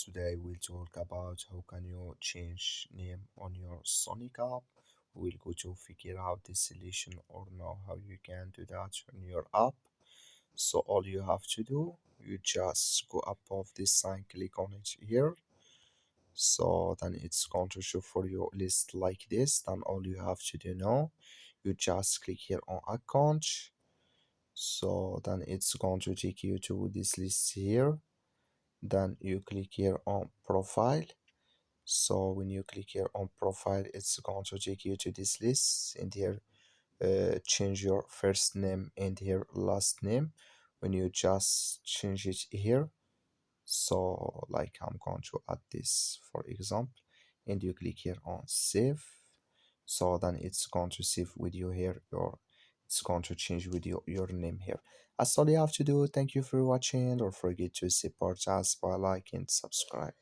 Today we'll talk about how can you change name on your Sonic app. We'll go to figure out the solution or know how you can do that on your app. So all you have to do, you just go above this sign, click on it here. So then it's going to show for your list like this. Then all you have to do now, you just click here on account. So then it's going to take you to this list here. Then you click here on profile. So when you click here on profile, it's going to take you to this list, and here change your first name and here last name. When you just change it here, so like I'm going to add this for example, and you click here on save. So then it's going to save with you here, your it's going to change with your name here. That's all you have to do. Thank you for watching. Don't forget to support us by liking and subscribe.